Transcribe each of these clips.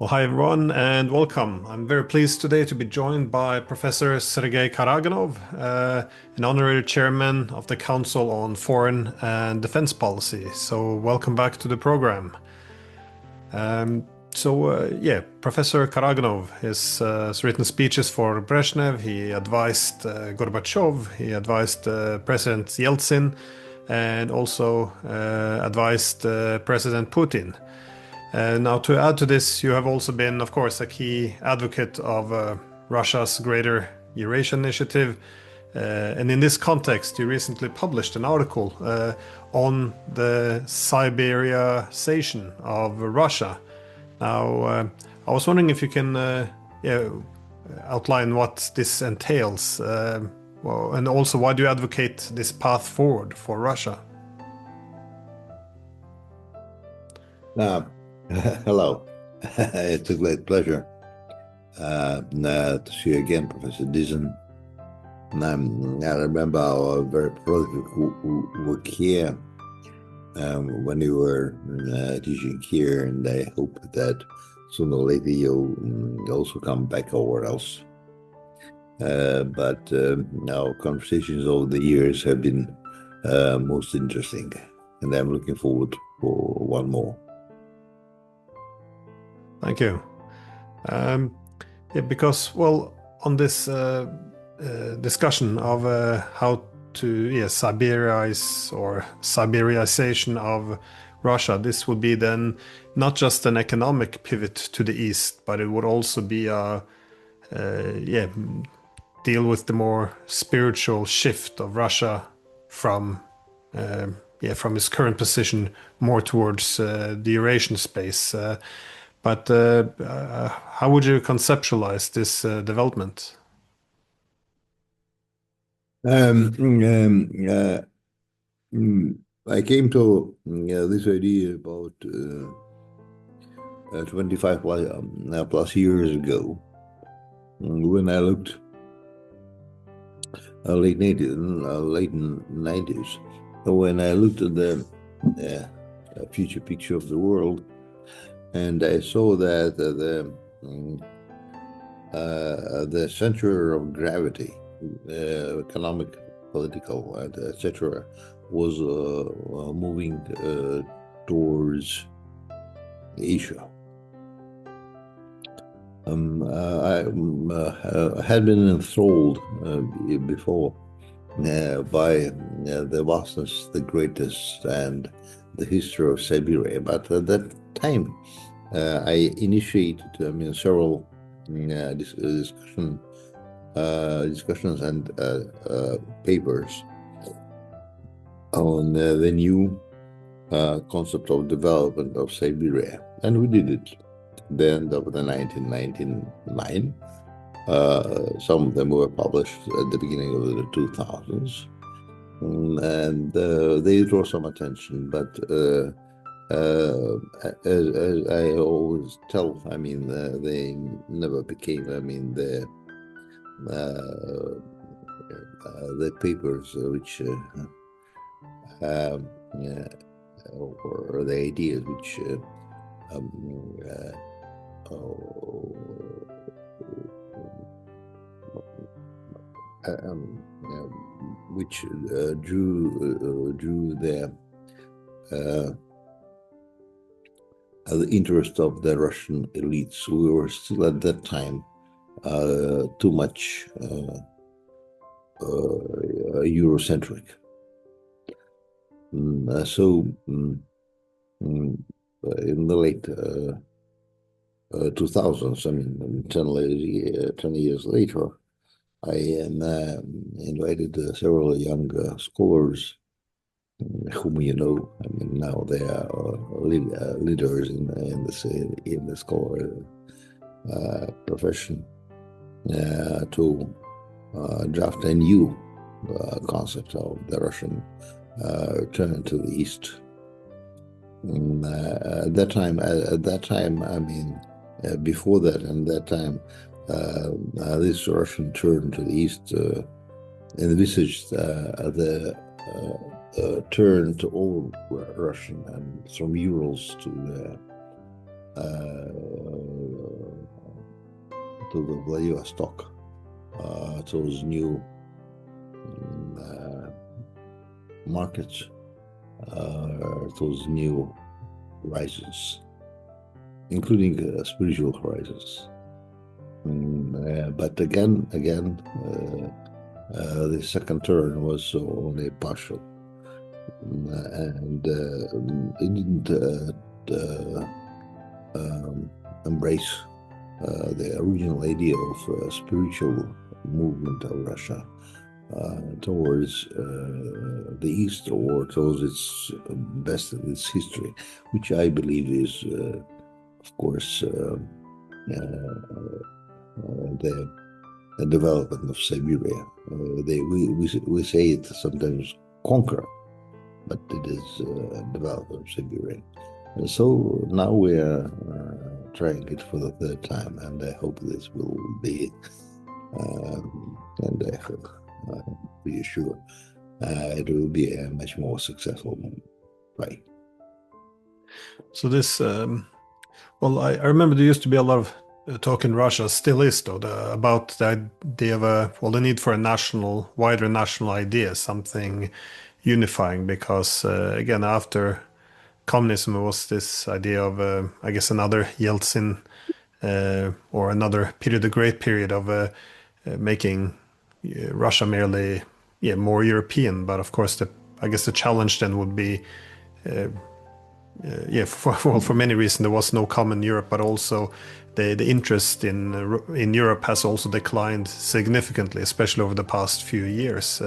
Well, hi everyone, and welcome. I'm very pleased today to be joined by Professor Sergey Karaganov, an honorary chairman of the Council on Foreign and Defense Policy. So, welcome back to the program. Professor Karaganov has written speeches for Brezhnev. He advised Gorbachev. He advised President Yeltsin, and also advised President Putin. Now, to add to this, you have also been, of course, a key advocate of Russia's Greater Eurasian Initiative. And in this context, you recently published an article on the Siberiaization of Russia. Now, I was wondering if you can outline what this entails, and also why do you advocate this path forward for Russia? Uh, Hello. It's a great pleasure to see you again, Professor Dizon. I remember our very prolific work here when you were teaching here, and I hope that sooner or later you'll also come back over else. But our conversations over the years have been most interesting, and I'm looking forward for one more. Thank you. Because, well, on this discussion of how to Siberiaize or Siberiaization of Russia, this would be then not just an economic pivot to the east, but it would also be deal with the more spiritual shift of Russia from its current position more towards the Eurasian space. But how would you conceptualize this development? I came to this idea about 25 plus years ago when I looked late 90s, when I looked at the future picture of the world. And I saw that the center of gravity, economic, political, etc., was moving towards Asia. I had been enthralled before by the vastness, the greatness, and the history of Siberia, but at that time I initiated several discussions and papers on the new concept of development of Siberia, and we did it at the end of the 1999. Some of them were published at the beginning of the 2000s, and they draw some attention, but as I always tell, they never became, the papers which or the ideas which drew the interest of the Russian elites. We were still at that time too much Eurocentric. So in the late 2000s, 10 years later, I invited several young scholars whom you know. Now they are leaders in the scholar profession to draft a new concept of the Russian turn to the east. At that time, before that, and that time, this Russian turn to the east envisaged the turn to all Russian, and from Urals to the to the Vladivostok, those new markets, those new horizons, including spiritual horizons. But again, the second turn was only partial, and it didn't embrace the original idea of spiritual movement of Russia towards the East, or towards its best of its history, which I believe is, of course, the development of Siberia. We say it sometimes conquer, but it is development of Siberia. And so now we are trying it for the third time, and I hope this will be, and I hope, pretty sure, it will be a much more successful fight. So this, well, I remember there used to be a lot of talk in Russia, still is though, about the idea of the need for a wider national idea, something unifying, because again, after communism was this idea of, I guess, another Yeltsin or another period, a great period of making Russia merely more European. But of course, I guess the challenge then would be, for many reasons, there was no common Europe, but also the interest in Europe has also declined significantly, especially over the past few years.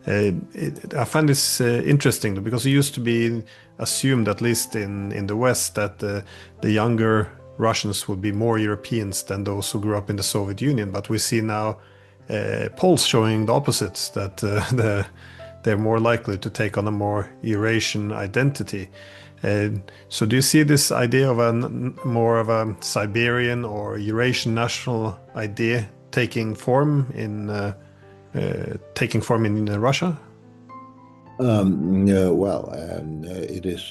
I find this interesting because it used to be assumed, at least in the West, that the younger Russians would be more Europeans than those who grew up in the Soviet Union. But we see now polls showing the opposites, that they're more likely to take on a more Eurasian identity. So do you see this idea of more of a Siberian or Eurasian national idea taking form in Russia? It is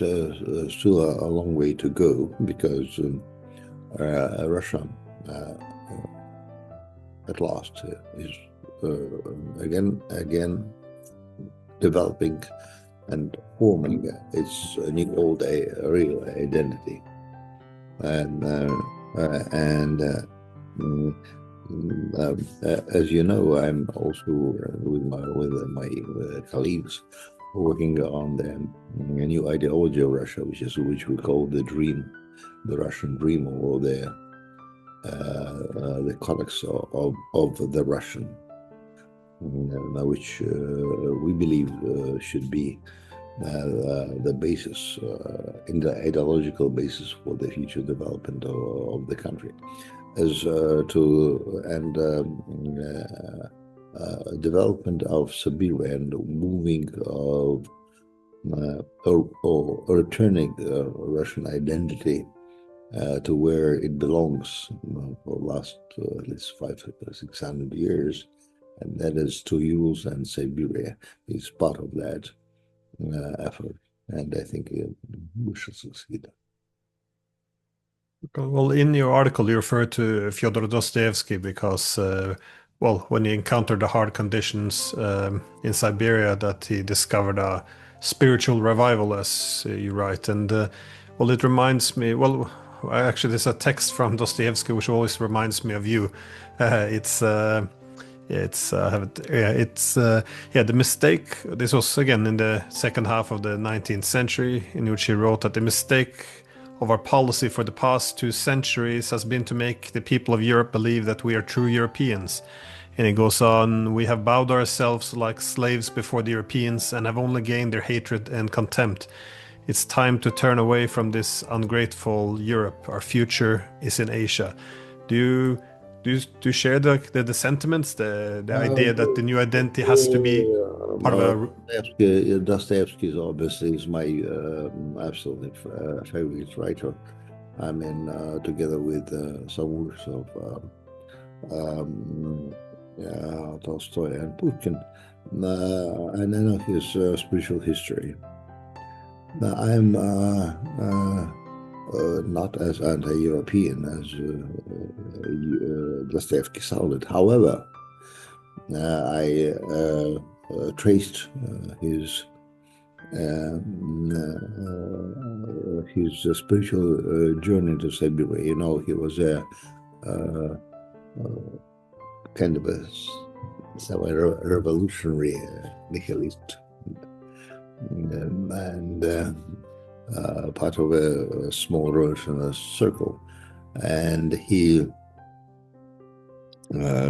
still a long way to go, because Russia at last is again developing and forming its new old real identity, and as you know, I'm also with my colleagues working on the new ideology of Russia, which we call the Russian dream, or the codex of the Russian, which we believe should be the basis, in the ideological basis for the future development of the country, development of Siberia and moving of or returning Russian identity to where it belongs for the last at least 500-600 years, and that is to Urals, and Siberia is part of that effort, and I think we shall succeed. Well, in your article, you refer to Fyodor Dostoevsky because, when he encountered the hard conditions in Siberia, that he discovered a spiritual revival, as you write. And, it reminds me, actually, there's a text from Dostoevsky which always reminds me of you. The mistake. This was again in the second half of the 19th century, in which he wrote that the mistake of our policy for the past 2 centuries has been to make the people of Europe believe that we are true Europeans. And it goes on, we have bowed ourselves like slaves before the Europeans and have only gained their hatred and contempt. It's time to turn away from this ungrateful Europe. Our future is in Asia. Do you share the sentiments, the idea that the new identity has to be part of a... Dostoevsky obviously is my absolutely favorite writer. I mean, together with some works of Tolstoy and Pushkin, and I know his spiritual history. I'm not as anti-European as Dostoevsky sounded. However, I traced his spiritual journey to Siberia. You know, he was a kind of a revolutionary nihilist, and part of a small revolutionary circle. And he,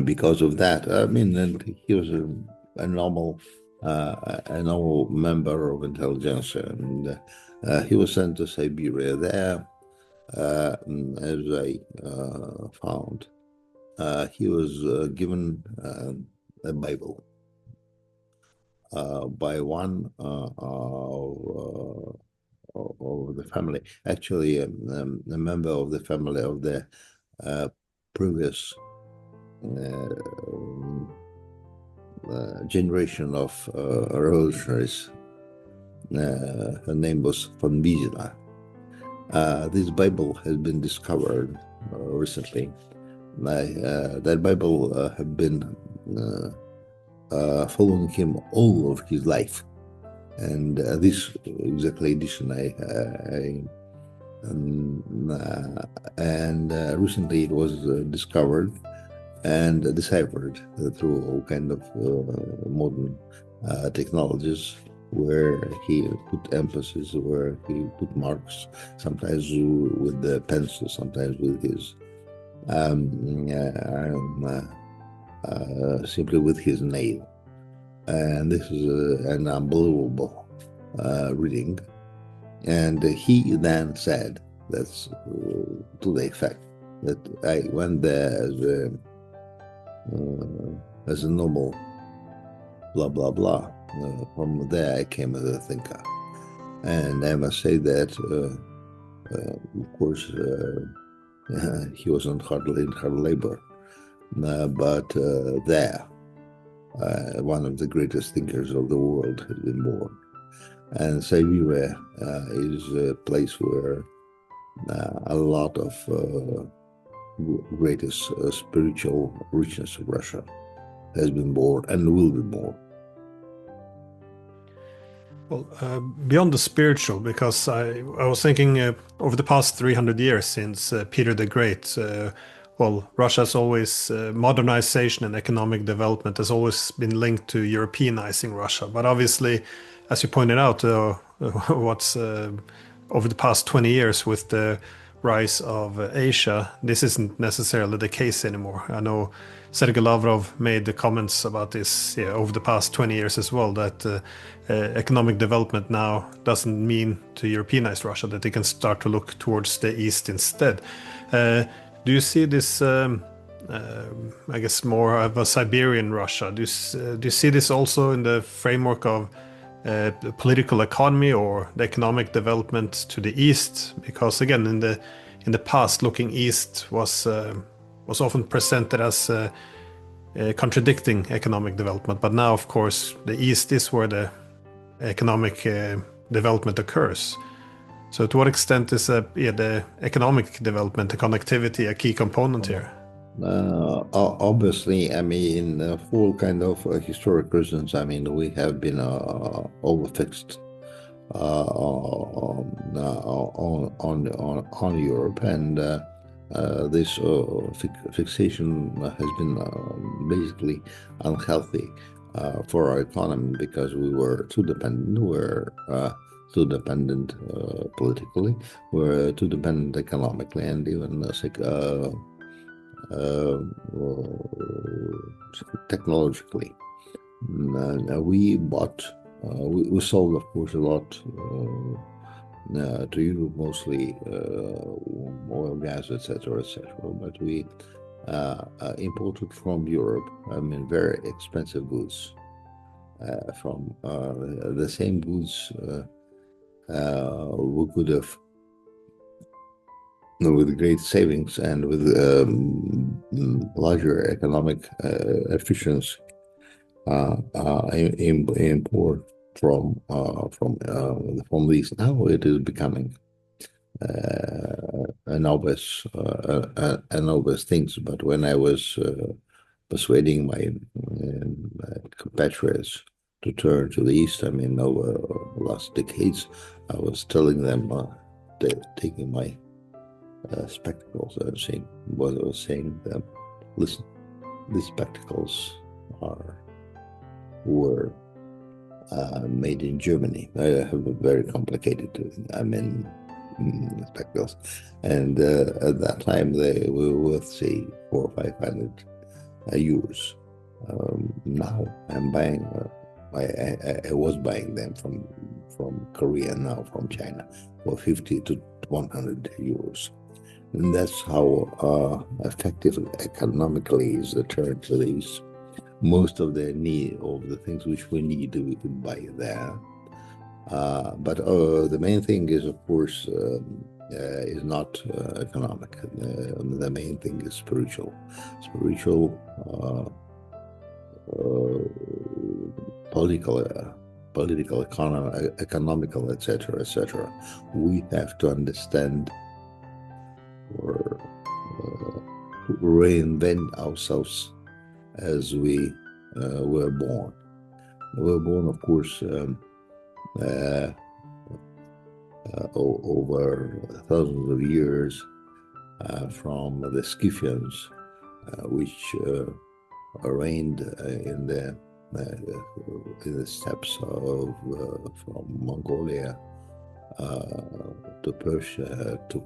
because of that, I mean, and he was a normal member of intelligentsia, and he was sent to Siberia. There, as I found, he was given a Bible by one of the family, actually a member of the family of the previous generation of revolutionaries. Her name was von Wiesela. This Bible has been discovered recently. That Bible had been following him all of his life, and this exactly edition and recently it was discovered and deciphered through all kind of modern technologies, where he put emphasis, where he put marks, sometimes with the pencil, sometimes with his simply with his nail. And this is an unbelievable reading. And he then said, that's to the effect that I went there as a normal blah blah blah. From there I came as a thinker, and I must say that of course he wasn't in hard labor, but there one of the greatest thinkers of the world has been born. And Siberia is a place where a lot of greatest spiritual richness of Russia has been born and will be born. Well, beyond the spiritual, because I was thinking over the past 300 years since Peter the Great, well, Russia's always modernization and economic development has always been linked to Europeanizing Russia. But obviously, as you pointed out, what's over the past 20 years with the rise of Asia, this isn't necessarily the case anymore. I know Sergey Lavrov made the comments about this over the past 20 years as well, that economic development now doesn't mean to Europeanize Russia, that they can start to look towards the East instead. Do you see this, I guess, more of a Siberian Russia? Do you see this also in the framework of the political economy or the economic development to the East? Because again, in the past, looking east was often presented as contradicting economic development. But now, of course, the East is where the economic development occurs. So to what extent is the economic development, the connectivity, a key component here? Obviously, I mean, for kind of historic reasons, I mean, we have been overfixed on Europe, and this fixation has been basically unhealthy for our economy, because we were too dependent. Too dependent politically, we're too dependent economically, and even technologically. We sold, of course, a lot to Europe, mostly oil, gas, etc., etc. But we imported from Europe, I mean, very expensive goods. From the same goods we could have, with great savings and with larger economic efficiency, import from these. Now it is becoming and obvious things. But when I was persuading my compatriots to turn to the east, I mean, over the last decades, I was telling them, taking my spectacles and saying, what I was saying them, listen, these spectacles were made in Germany. I have a very complicated, spectacles, and at that time they were worth, say, 400 or 500 euros. Now I'm buying. I was buying them from Korea, now from China, for 50 to 100 euros. And that's how effective economically is the turn to the east. Most of the things which we need, we could buy there. But the main thing is, of course, is not economic. The main thing is spiritual, political, economical, etc., etc. We have to understand or reinvent ourselves as we were born. We were born, of course, over thousands of years from the Scythians, which reigned in the steppes from Mongolia to Persia, to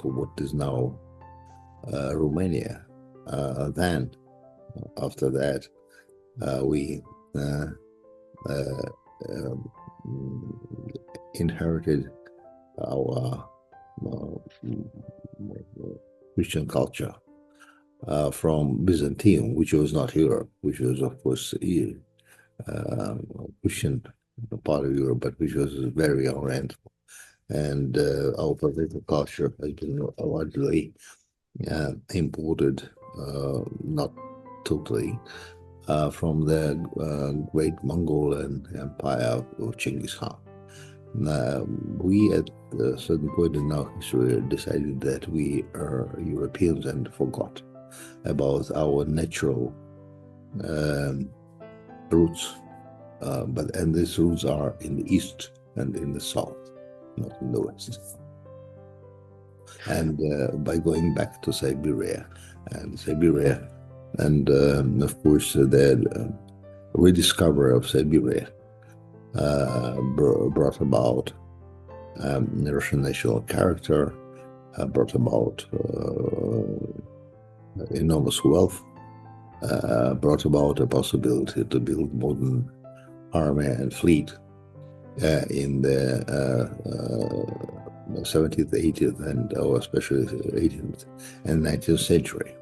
what is now Romania. Then, after that, we inherited our Christian culture from Byzantium, which was not Europe, which was, of course, Christian part of Europe, but which was very oriental. And our political culture has been largely imported, not totally, from the great Mongolian empire of Genghis Khan. We, at a certain point in our history, decided that we are Europeans and forgot about our natural roots. And these roots are in the east and in the south, not in the west. And by going back to Siberia, and of course the rediscovery of Siberia brought about Russian national character, brought about enormous wealth, brought about a possibility to build modern army and fleet in the 17th, 18th, and especially 18th and 19th century.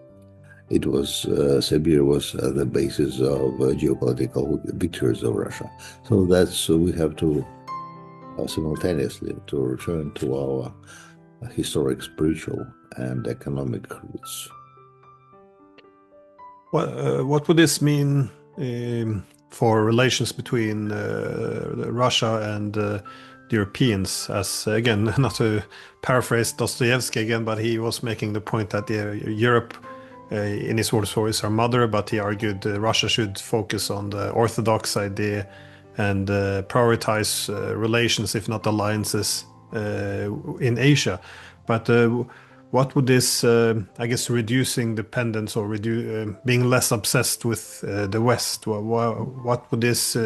It was Siberia was the basis of geopolitical victories of Russia. So that's we have to simultaneously to return to our historic, spiritual, and economic roots. What would this mean for relations between Russia and the Europeans? As again, not to paraphrase Dostoevsky again, but he was making the point that Europe, in his words, is our mother, but he argued Russia should focus on the orthodox idea and prioritize relations, if not alliances, in Asia. But what would this, I guess, reducing dependence or being less obsessed with the West? What would this?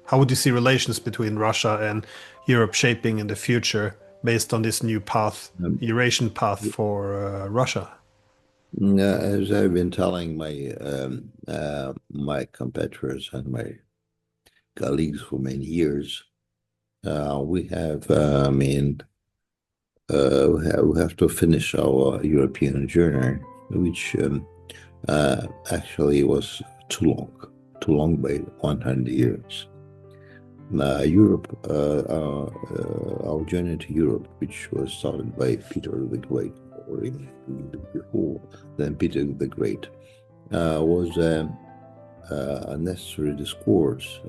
How would you see relations between Russia and Europe shaping in the future based on this new path, Eurasian path for Russia? As I've been telling my my compatriots and my colleagues for many years, we have, we have to finish our European journey, which actually was too long by 100 years. Europe, our journey to Europe, which was started by Peter the Great, or even before then Peter the Great, was a necessary discourse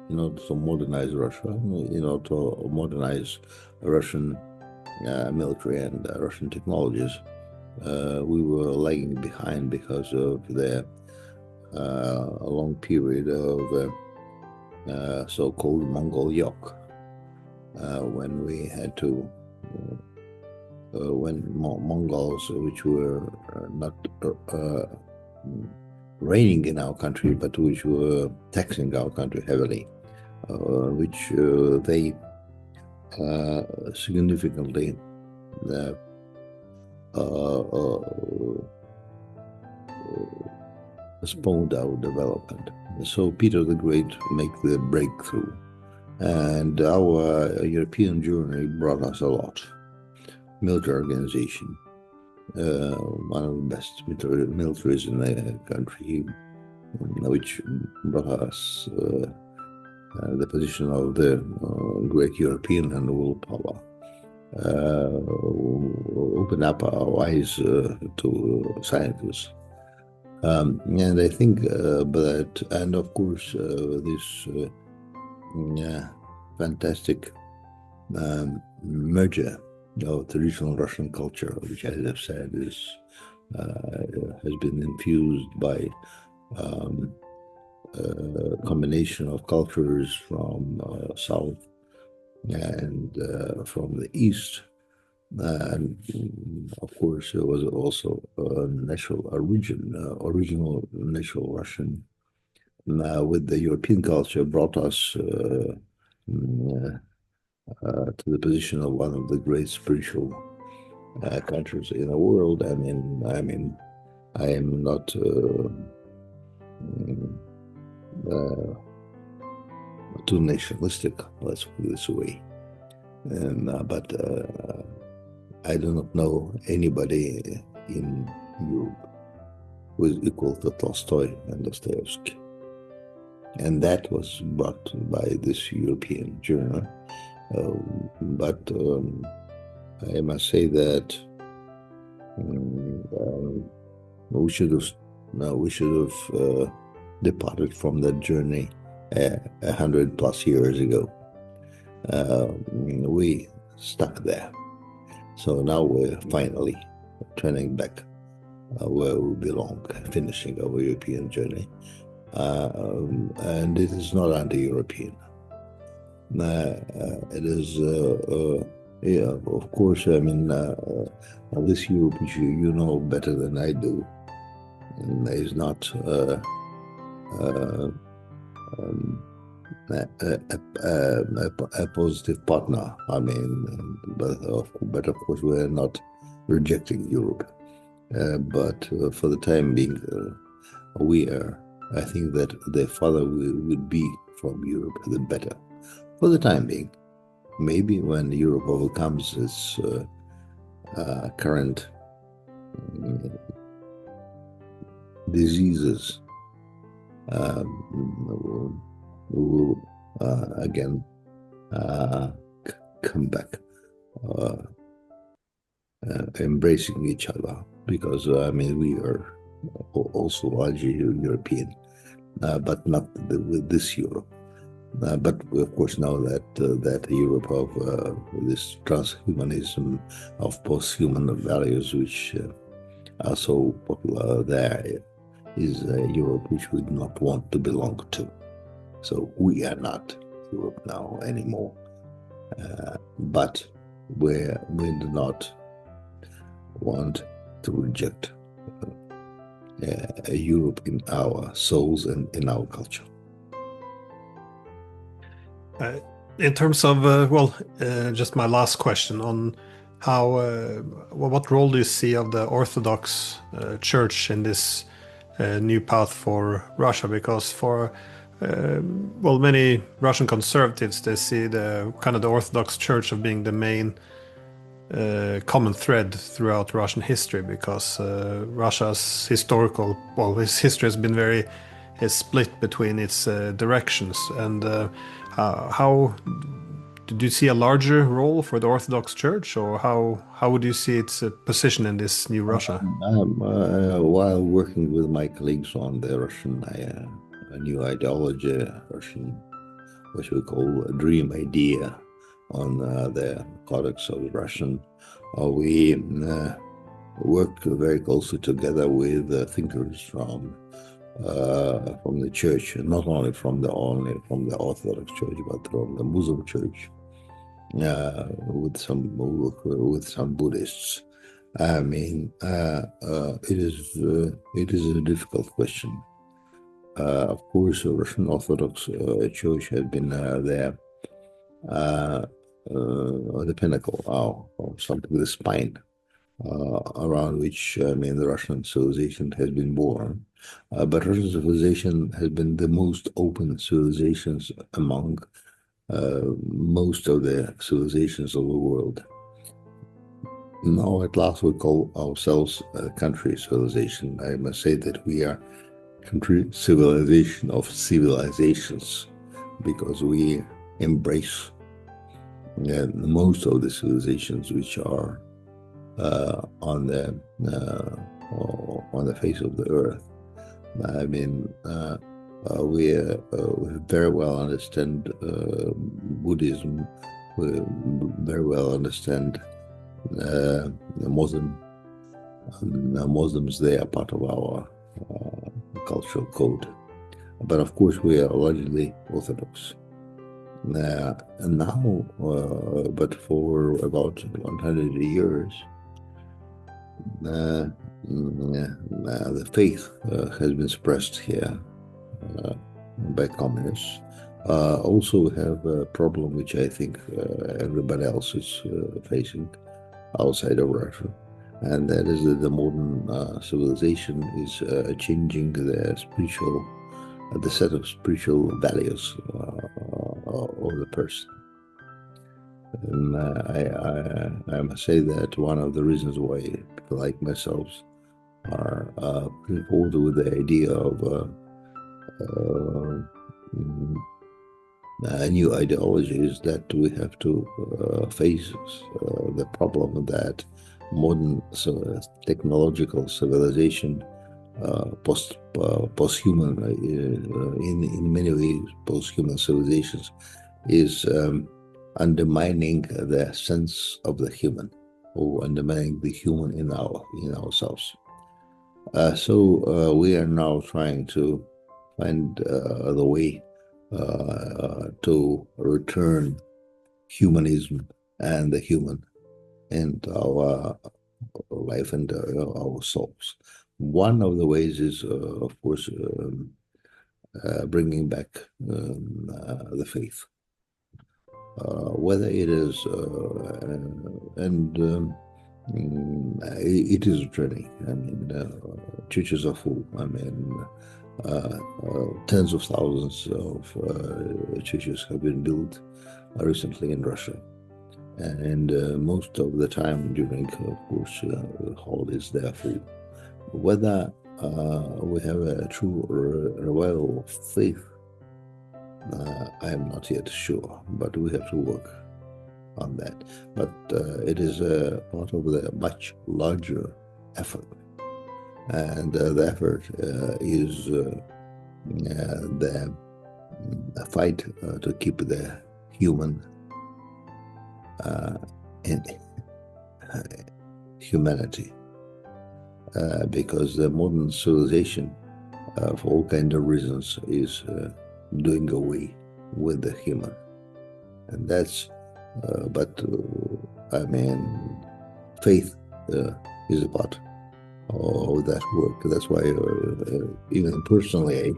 to modernize Russia, to modernize Russian military and Russian technologies. We were lagging behind because of the long period of so-called Mongol yoke, when we had to, when Mongols, which were not reigning in our country, but which were taxing our country heavily, which they significantly postponed our development. So Peter the Great made the breakthrough, and our European journey brought us a lot. Military organization, one of the best militaries in the country, which brought us the position of the great European and world power. Open up our eyes to scientists. And I think that, and of course, this fantastic merger of traditional Russian culture, which, as I've said, has been infused by combination of cultures from south and from the east. And of course, there was also a original natural Russian with the European culture brought us to the position of one of the great spiritual countries in the world. I mean, I am not too nationalistic, let's put it this way, but I do not know anybody in Europe who is equal to Tolstoy and Dostoevsky. And that was brought by this European journey. But I must say that we should have departed from that journey 100+ years ago. We stuck there. So now we're finally turning back where we belong, finishing our European journey. And it is not anti-European. It is, of course, I mean, this Europe, which you know better than I do, is not a positive partner. I mean, but of course, we're not rejecting Europe. But for the time being, I think that the farther we would be from Europe, the better. For the time being, maybe when Europe overcomes its current diseases, we will again come back, embracing each other, because I mean, we are also largely European, but not with this Europe. But we of course know that Europe of this transhumanism, of post-human values, which are so popular there, is a Europe which we do not want to belong to. So we are not Europe now anymore. But we do not want to reject a Europe in our souls and in our culture. In terms of, just my last question on how, what role do you see of the Orthodox Church in this new path for Russia? Because for, many Russian conservatives, they see the kind of the Orthodox Church of being the main common thread throughout Russian history, because Russia's history has been very split between its directions. And how did you see a larger role for the Orthodox Church, or how would you see its position in this new Russia? While working with my colleagues on the Russian new ideology, Russian what we call a dream idea on the Codex of the Russian. We work very closely together with thinkers from the church, not only from the Orthodox Church, but from the Muslim Church, with some Buddhists. I mean, it is a difficult question. Of course, the Russian Orthodox Church has been there, the pinnacle, or something, the spine around which the Russian civilization has been born. But Russian civilization has been the most open civilizations among most of the civilizations of the world. Now, at last, we call ourselves a country civilization. I must say that we are country civilization of civilizations, because we embrace most of the civilizations which are on the face of the earth. I mean, we very well understand Buddhism. We very well understand Muslims. They are part of our cultural code. But of course, we are largely Orthodox. And now, but for about 100 years, the faith has been suppressed here by communists. Also, we have a problem which I think everybody else is facing outside of Russia, and that is that the modern civilization is changing the set of spiritual values of the person. And I must say that one of the reasons why people like myself are putting forward with the idea of a new ideology is that we have to face the problem that modern technological civilization, post-human, in many ways, post-human civilizations, is undermining the sense of the human, or undermining the human in ourselves. So we are now trying to find the way to return humanism and the human into our life and our souls. One of the ways is, of course, bringing back the faith. Whether it is, it is a journey. I mean, churches are full. I mean, tens of thousands of churches have been built recently in Russia. And most of the time during, of course, holidays, they are full. Whether we have a true revival of faith, I am not yet sure, but we have to work on that. But it is a part of the much larger effort. And the effort is the fight to keep the human in humanity, because the modern civilization, for all kinds of reasons, is doing away with the human, and that's. But I mean, faith is a part of that work. That's why, even personally,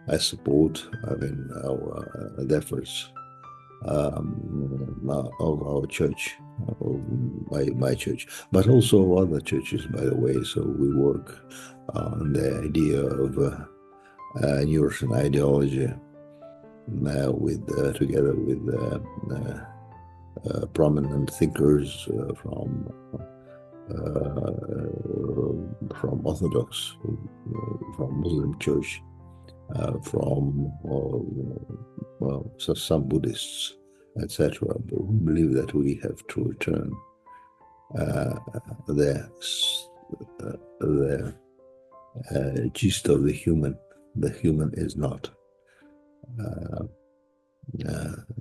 I support. I mean, the efforts of our church, of my church, but also other churches, by the way. So we work on the idea of Eurasian ideology together with prominent thinkers from Orthodox, from Muslim Church, from some Buddhists, etc. But we believe that we have to return the gist of the human. The human is not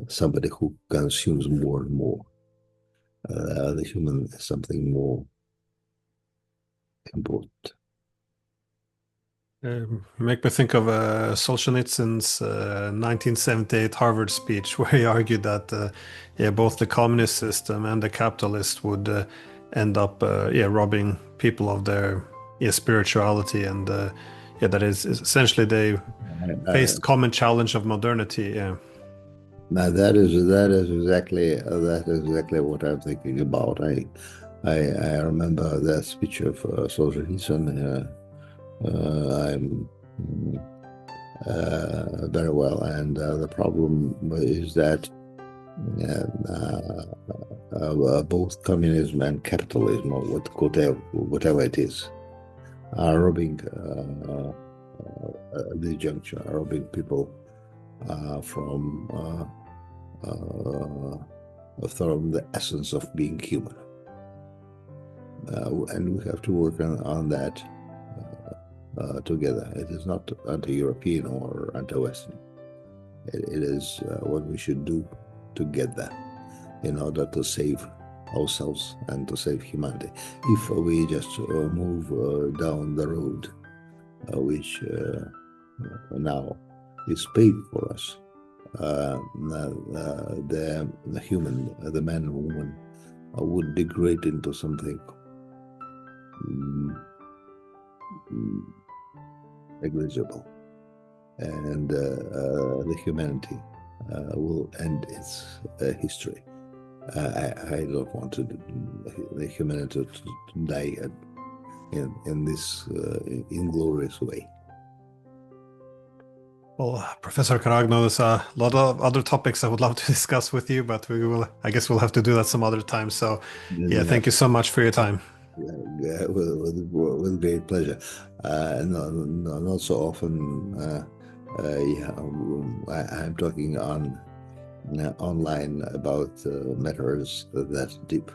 somebody who consumes more and more. The human is something more important. Make me think of Solzhenitsyn's 1978 Harvard speech, where he argued that both the communist system and the capitalist would end up robbing people of their spirituality, and that is essentially they faced common challenge of modernity. Yeah. Now that is exactly what I'm thinking about. I remember that speech of Solzhenitsyn. I'm very well, and the problem is that both communism and capitalism, or whatever it is, are robbing the junction, are robbing people from the essence of being human, and we have to work on that together. It is not anti-European or anti-Western. It is what we should do together in order to save ourselves and to save humanity. If we just move down the road, which now is paid for us, the human, the man and woman, would degrade into something negligible, and the humanity will end its history. I don't want the humanity to die in this inglorious way. Well, Professor Karaganov, there's a lot of other topics I would love to discuss with you, but I guess we'll have to do that some other time. So, thank you so much for your time. With great pleasure. Not so often. I'm talking online about matters that deep.